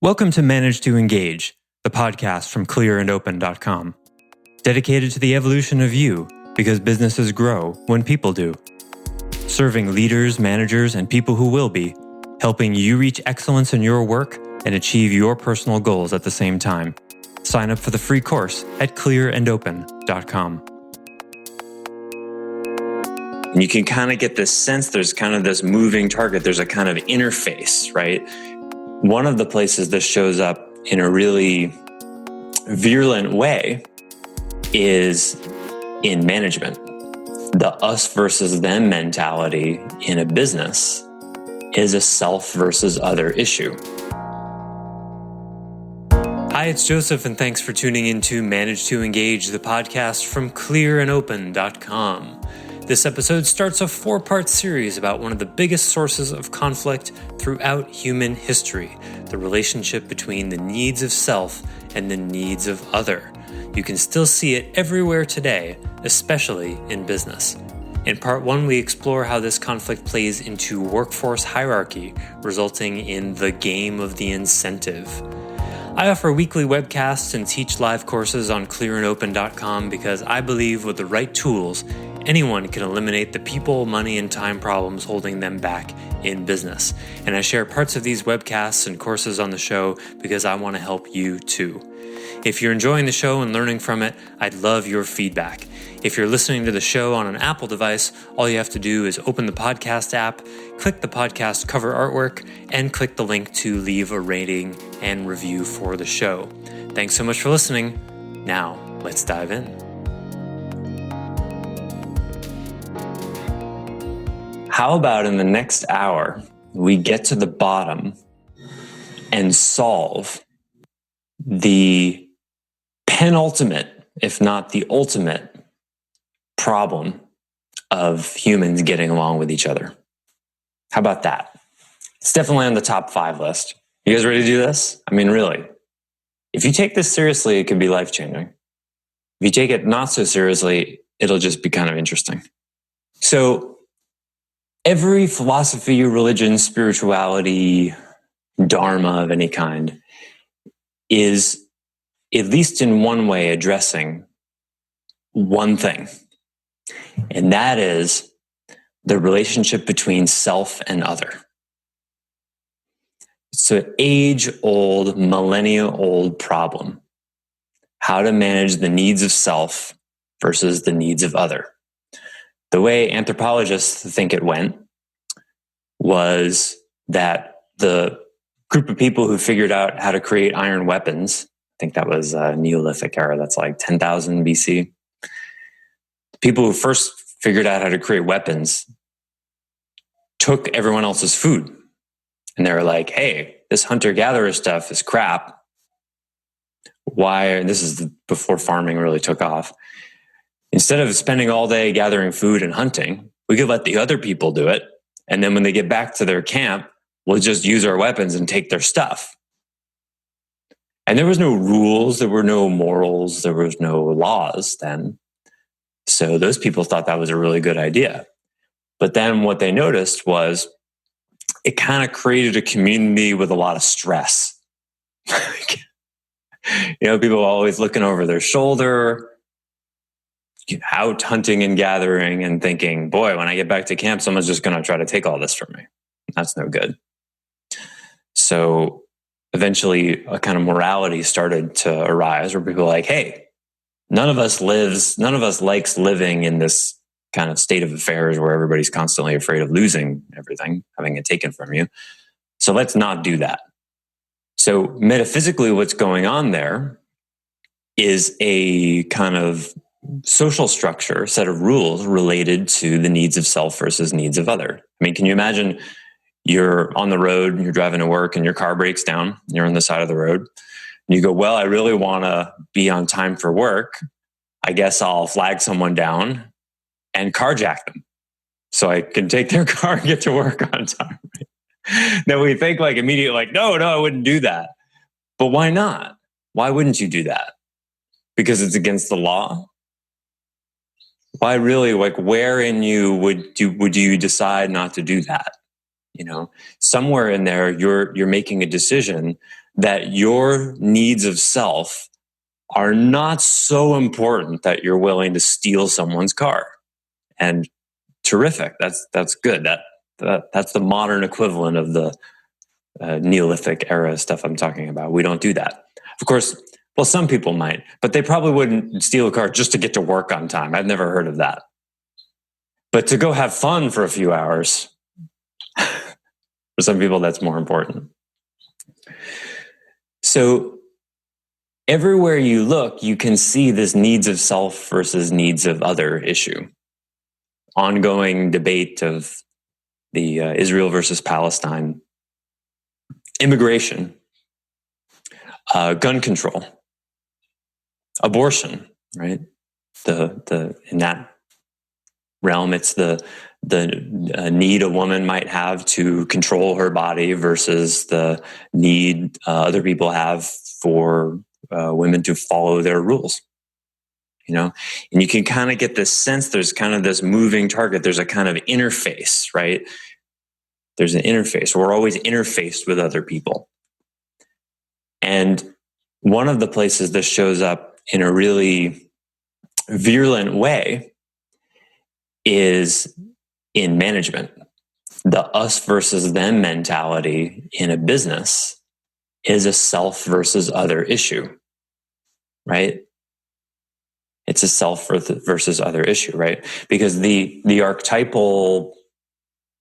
Welcome to Manage to Engage, the podcast from clearandopen.com, dedicated to the evolution of you because businesses grow when people do. Serving leaders, managers, and people who will be, helping you reach excellence in your work and achieve your personal goals at the same time. Sign up for the free course at clearandopen.com. And you can kind of get this sense there's kind of this moving target. There's a kind of interface, right? One of the places this shows up in a really virulent way is in management. The us versus them mentality in a business is a self versus other issue. Hi, it's Joseph, and thanks for tuning in to Manage to Engage, the podcast from clearandopen.com. This episode starts a 4-part series about one of the biggest sources of conflict throughout human history, the relationship between the needs of self and the needs of other. You can still see it everywhere today, especially in business. In part 1, we explore how this conflict plays into workforce hierarchy, resulting in the game of the incentive. I offer weekly webcasts and teach live courses on clearandopen.com because I believe with the right tools, anyone can eliminate the people, money, and time problems holding them back in business. And I share parts of these webcasts and courses on the show because I want to help you too. If you're enjoying the show and learning from it, I'd love your feedback. If you're listening to the show on an Apple device, all you have to do is open the podcast app, click the podcast cover artwork, and click the link to leave a rating and review for the show. Thanks so much for listening. Now, let's dive in. How about in the next hour, we get to the bottom and solve the penultimate, if not the ultimate, problem of humans getting along with each other? How about that? It's definitely on the top 5 list. You guys ready to do this? I mean, really, if you take this seriously, it could be life-changing. If you take it not so seriously, it'll just be kind of interesting. So every philosophy, religion, spirituality, dharma of any kind is, at least in one way, addressing one thing. And that is the relationship between self and other. It's an age-old, millennia-old problem. How to manage the needs of self versus the needs of other. The way anthropologists think it went was that the group of people who figured out how to create iron weapons, I think that was Neolithic era, that's like 10,000 BC. People who first figured out how to create weapons took everyone else's food. And they were like, hey, this hunter-gatherer stuff is crap. Why? This is before farming really took off. Instead of spending all day gathering food and hunting, we could let the other people do it. And then when they get back to their camp, we'll just use our weapons and take their stuff. And there was no rules, there were no morals, there was no laws then. So those people thought that was a really good idea. But then what they noticed was it kind of created a community with a lot of stress. People always looking over their shoulder, out hunting and gathering and thinking, boy, when I get back to camp, someone's just going to try to take all this from me. That's no good. So eventually a kind of morality started to arise where people were like, hey, none of us likes living in this kind of state of affairs where everybody's constantly afraid of losing everything, having it taken from you. So let's not do that. So metaphysically, what's going on there is a kind of social structure, set of rules related to the needs of self versus needs of other. I mean, can you imagine you're on the road, you're driving to work and your car breaks down, you're on the side of the road. And you go, well, I really want to be on time for work. I guess I'll flag someone down and carjack them so I can take their car and get to work on time. Then we think like immediately like, no, I wouldn't do that. But why not? Why wouldn't you do that? Because it's against the law? Why really, like where in you would you decide not to do that? Somewhere in there, you're making a decision that your needs of self are not so important that you're willing to steal someone's car. And terrific. That's good. That's the modern equivalent of the Neolithic era stuff I'm talking about. We don't do that. Of course, well, some people might, but they probably wouldn't steal a car just to get to work on time. I've never heard of that. But to go have fun for a few hours, for some people, that's more important. So everywhere you look, you can see this needs of self versus needs of other issue. Ongoing debate of the Israel versus Palestine, immigration, gun control, abortion, right? In that realm, it's the need a woman might have to control her body versus the need other people have for women to follow their rules. And you can kind of get this sense there's kind of this moving target. There's a kind of interface, right? There's an interface. We're always interfaced with other people. And one of the places this shows up in a really virulent way is in management. The us versus them mentality in a business is a self versus other issue, right? It's a self versus other issue, right? Because the archetypal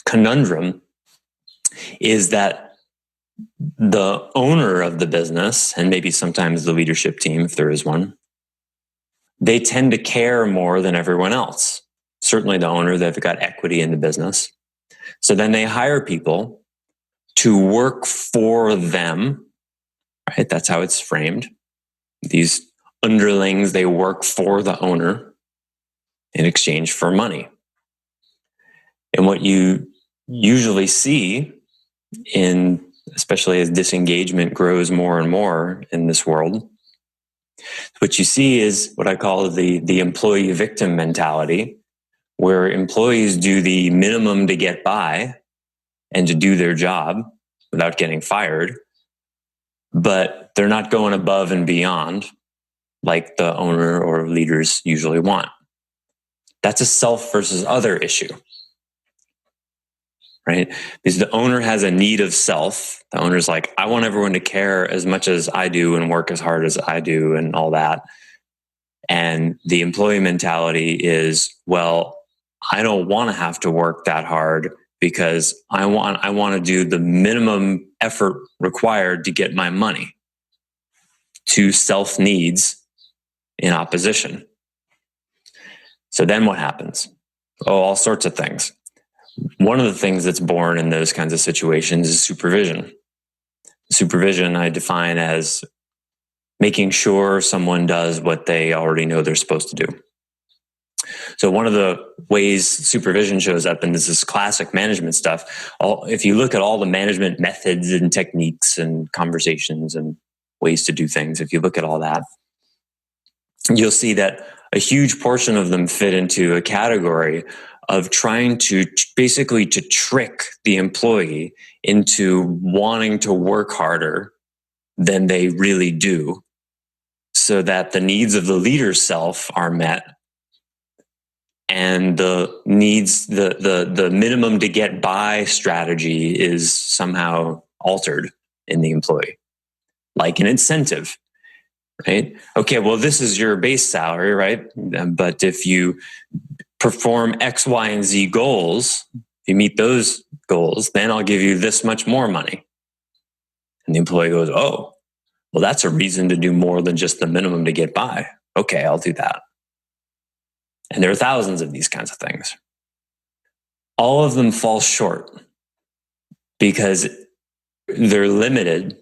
conundrum is that the owner of the business, and maybe sometimes the leadership team, if there is one, they tend to care more than everyone else. Certainly the owner, they've got equity in the business. So then they hire people to work for them, right? That's how it's framed. These underlings, they work for the owner in exchange for money. And what you usually see especially as disengagement grows more and more in this world, what you see is what I call the employee victim mentality, where employees do the minimum to get by and to do their job without getting fired, but they're not going above and beyond like the owner or leaders usually want. That's a self versus other issue, right? Because the owner has a need of self. The owner's like, I want everyone to care as much as I do and work as hard as I do and all that. And the employee mentality is, well, I don't want to have to work that hard because I want to do the minimum effort required to get my money. To self needs in opposition. So then what happens? All sorts of things. One of the things that's born in those kinds of situations is supervision. Supervision I define as making sure someone does what they already know they're supposed to do. So one of the ways supervision shows up in this classic management stuff, if you look at all the management methods and techniques and conversations and ways to do things, if you look at all that, you'll see that a huge portion of them fit into a category of trying to basically to trick the employee into wanting to work harder than they really do so that the needs of the leader's self are met and the needs, the minimum to get by strategy is somehow altered in the employee, like an incentive. Right? Okay, well, this is your base salary, right? But if you perform X, Y, and Z goals, if you meet those goals, then I'll give you this much more money. And the employee goes, oh, well, that's a reason to do more than just the minimum to get by. Okay, I'll do that. And there are thousands of these kinds of things. All of them fall short because they're limited.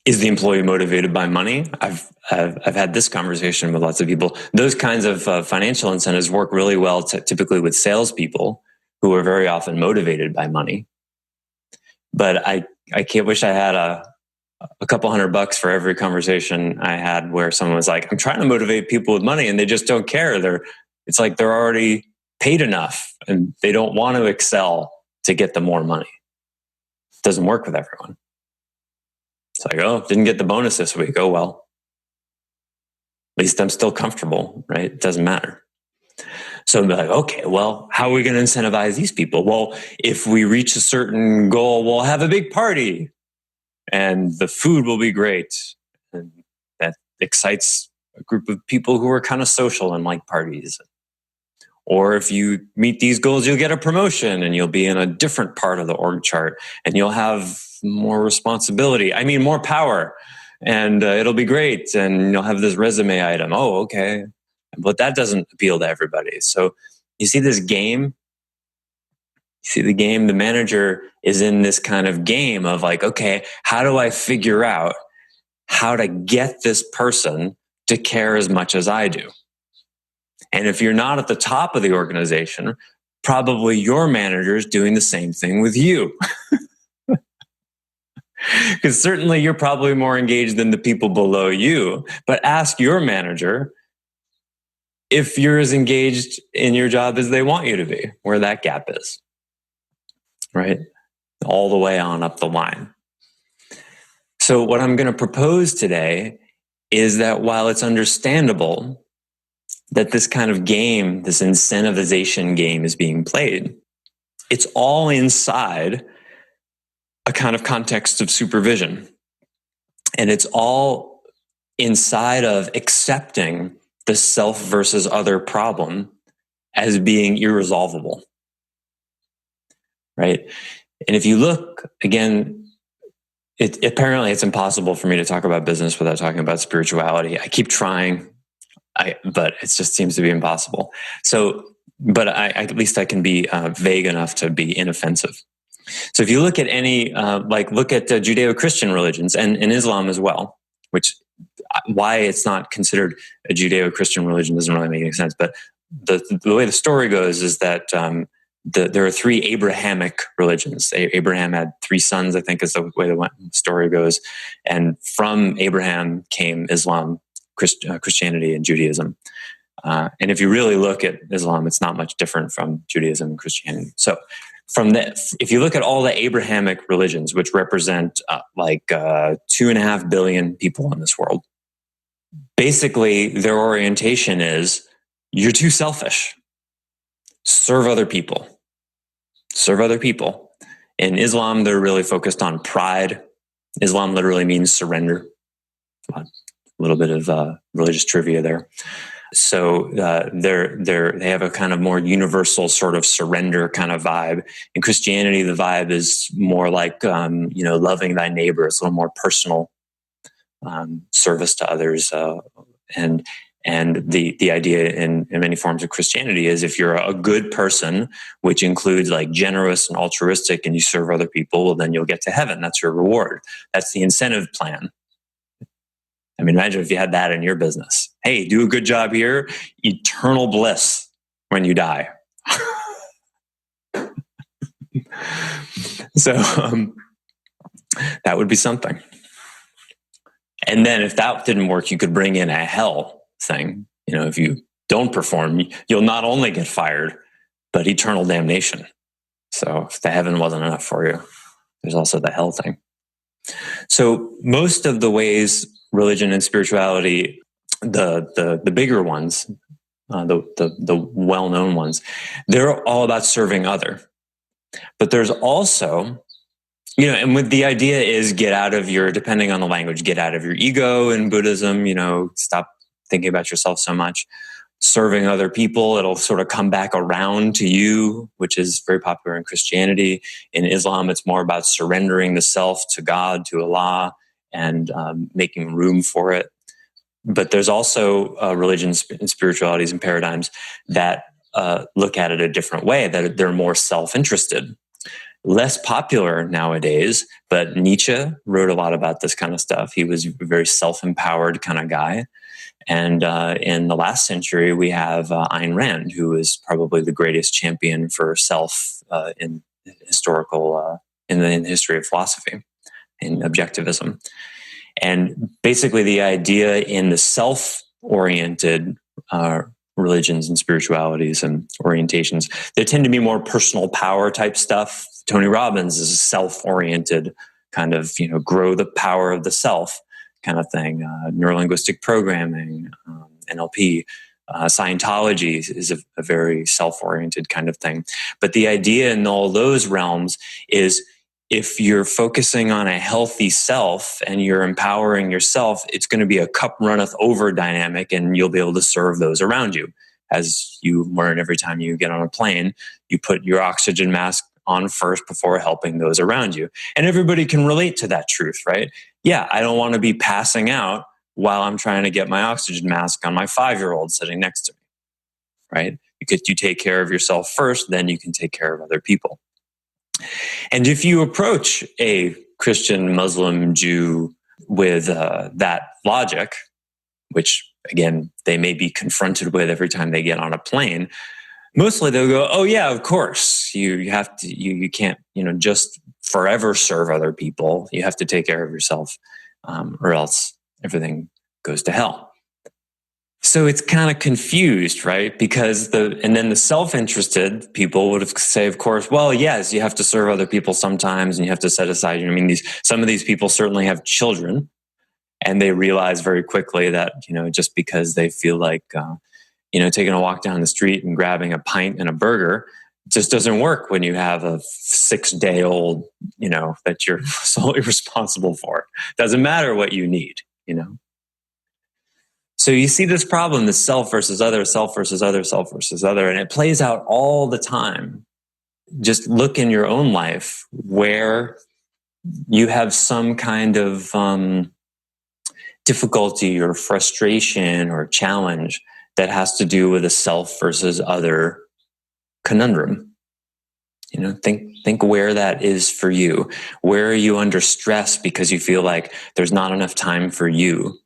Is the employee motivated by money? I've had this conversation with lots of people. Those kinds of financial incentives work really well typically with salespeople who are very often motivated by money. But I can't wish I had a couple $100 for every conversation I had where someone was like, I'm trying to motivate people with money and they just don't care. It's like they're already paid enough and they don't want to excel to get the more money. It doesn't work with everyone. like, oh, didn't get the bonus this week. Oh, well, at least I'm still comfortable, right? It doesn't matter. So I'm like, okay, well, how are we going to incentivize these people? Well, if we reach a certain goal, we'll have a big party and the food will be great. And that excites a group of people who are kind of social and like parties. Or if you meet these goals, you'll get a promotion and you'll be in a different part of the org chart and you'll have more responsibility. I mean, more power, and it'll be great. And you'll have this resume item. Oh, okay. But that doesn't appeal to everybody. So you see this game, the manager is in this kind of game of like, okay, how do I figure out how to get this person to care as much as I do? And if you're not at the top of the organization, probably your manager is doing the same thing with you. Because certainly you're probably more engaged than the people below you. But ask your manager if you're as engaged in your job as they want you to be, where that gap is, right? All the way on up the line. So what I'm going to propose today is that while it's understandable that this kind of game, this incentivization game is being played, it's all inside a kind of context of supervision. And it's all inside of accepting the self versus other problem as being irresolvable, right? And if you look, again, apparently it's impossible for me to talk about business without talking about spirituality. I keep trying, but it just seems to be impossible. So, but at least I can be vague enough to be inoffensive. So if you look at any, look at Judeo-Christian religions and Islam as well, which why it's not considered a Judeo-Christian religion doesn't really make any sense. But the way the story goes is that there are three Abrahamic religions. Abraham had three sons, I think is the way the story goes. And from Abraham came Islam, Christianity, and Judaism. And if you really look at Islam, it's not much different from Judaism and Christianity. So if you look at all the Abrahamic religions, which represent 2.5 billion people in this world, basically their orientation is you're too selfish. Serve other people. Serve other people. In Islam, they're really focused on pride. Islam literally means surrender. A little bit of religious trivia there. So they have a kind of more universal sort of surrender kind of vibe. In Christianity, the vibe is more like loving thy neighbor. It's a little more personal service to others, and the idea in many forms of Christianity is if you're a good person, which includes like generous and altruistic, and you serve other people, well, then you'll get to heaven. That's your reward. That's the incentive plan. I mean, imagine if you had that in your business. Hey, do a good job here, eternal bliss when you die. So that would be something. And then if that didn't work, you could bring in a hell thing. If you don't perform, you'll not only get fired, but eternal damnation. So if the heaven wasn't enough for you, there's also the hell thing. So most of the ways religion and spirituality, the bigger ones, the well-known ones, they're all about serving other. But there's also, and with the idea is depending on the language, get out of your ego in Buddhism, stop thinking about yourself so much. Serving other people, it'll sort of come back around to you, which is very popular in Christianity. In Islam, it's more about surrendering the self to God, to Allah, and making room for it. But there's also religions and spiritualities and paradigms that look at it a different way, that they're more self-interested. Less popular nowadays, but Nietzsche wrote a lot about this kind of stuff. He was a very self-empowered kind of guy. And in the last century, we have Ayn Rand, who is probably the greatest champion for self in the history of philosophy, in objectivism. And basically the idea in the self-oriented religions and spiritualities and orientations, they tend to be more personal power type stuff. Tony Robbins is a self-oriented kind of, grow the power of the self kind of thing. Neurolinguistic programming, NLP, Scientology is a very self-oriented kind of thing. But the idea in all those realms is if you're focusing on a healthy self and you're empowering yourself, it's going to be a cup runneth over dynamic, and you'll be able to serve those around you. As you learn every time you get on a plane, you put your oxygen mask on first before helping those around you. And everybody can relate to that truth, right? Yeah, I don't want to be passing out while I'm trying to get my oxygen mask on my 5-year-old sitting next to me, right? Because you take care of yourself first, then you can take care of other people. And if you approach a Christian, Muslim, Jew with that logic, which again, they may be confronted with every time they get on a plane, mostly they'll go, oh yeah, of course, you have to, you can't, just forever serve other people. You have to take care of yourself, or else everything goes to hell. So it's kind of confused, right? Because then the self-interested people would say, of course, well, yes, you have to serve other people sometimes, and you have to set aside. Some of these people certainly have children, and they realize very quickly that just because they feel like taking a walk down the street and grabbing a pint and a burger just doesn't work when you have a 6-day-old, that you're solely responsible for. Doesn't matter what you need, So you see this problem, the self versus other, self versus other, self versus other, and it plays out all the time. Just look in your own life where you have some kind of difficulty or frustration or challenge that has to do with a self versus other conundrum. Think where that is for you. Where are you under stress because you feel like there's not enough time for you?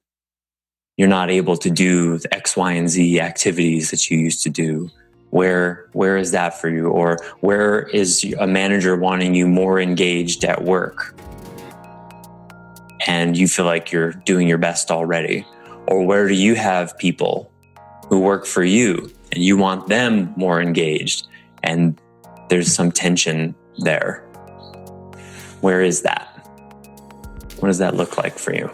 You're not able to do the X, Y, and Z activities that you used to do. Where is that for you? Or where is a manager wanting you more engaged at work and you feel like you're doing your best already? Or where do you have people who work for you and you want them more engaged and there's some tension there? Where is that? What does that look like for you?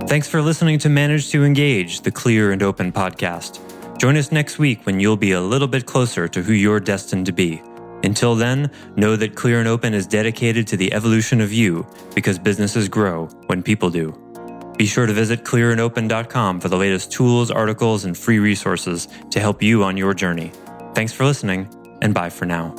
Thanks for listening to Manage to Engage, the Clear and Open podcast. Join us next week when you'll be a little bit closer to who you're destined to be. Until then, know that Clear and Open is dedicated to the evolution of you because businesses grow when people do. Be sure to visit clearandopen.com for the latest tools, articles, and free resources to help you on your journey. Thanks for listening, and bye for now.